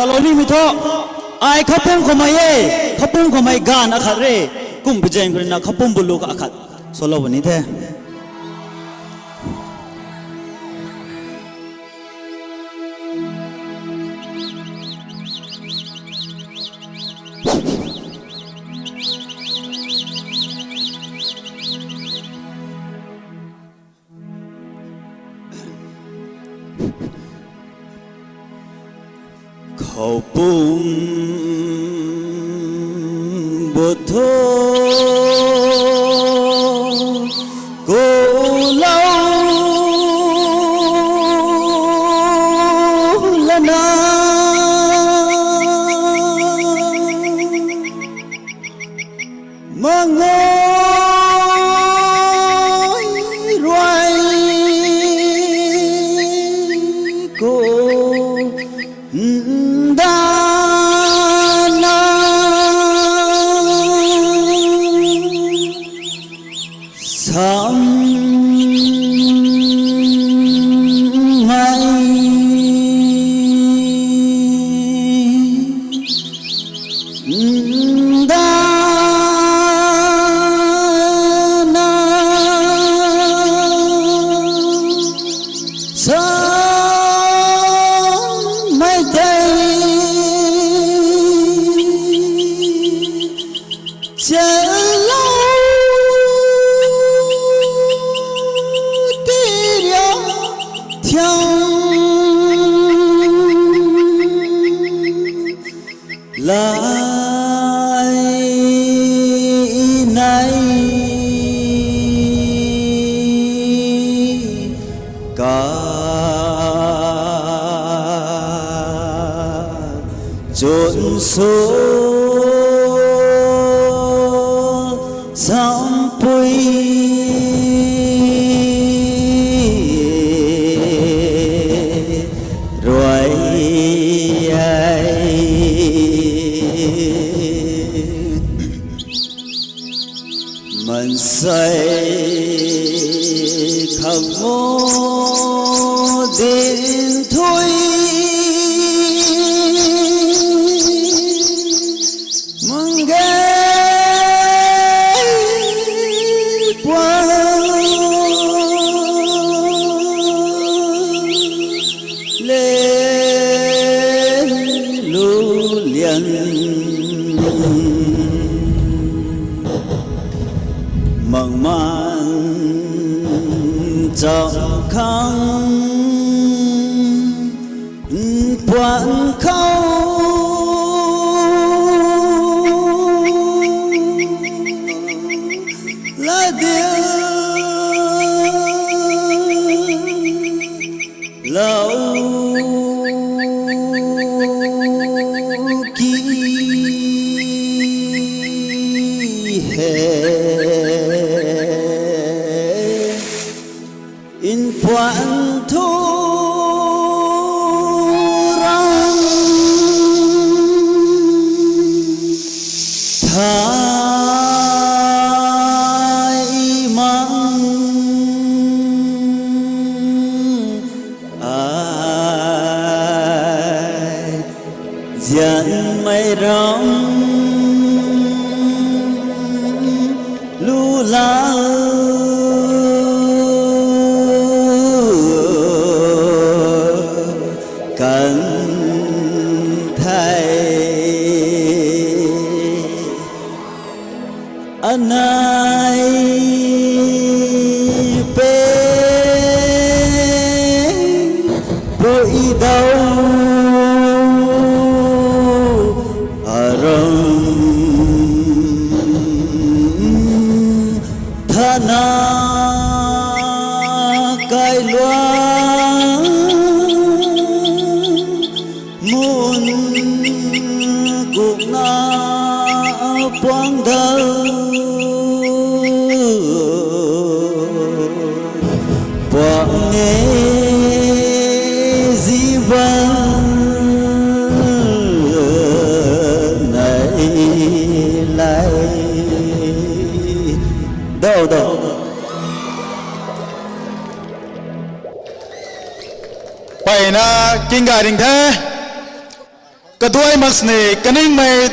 lo ni mi tho ai khapum ko mai e khapum ko mai gan akhat re kum bijeng ko na khapum bulu ka akhat solo bani the khâu bùm bột thô cô lâu là na mà ngồi roài cô chốn số sám bụi rồi mình say khắc ngô đến thôi mộng màn trong khăn quặn khâu là điều lâu kỹ in quán thu răng thái măng ai dẫn mây rong lu la cần thầy anh ai bên bội đâu ở rồng thân cây loa muôn cuộc na quang thơ quang nghe di vang này lại đâu đâu vậy là kinh gà đình thế cái đuôi mắc này cái nín mày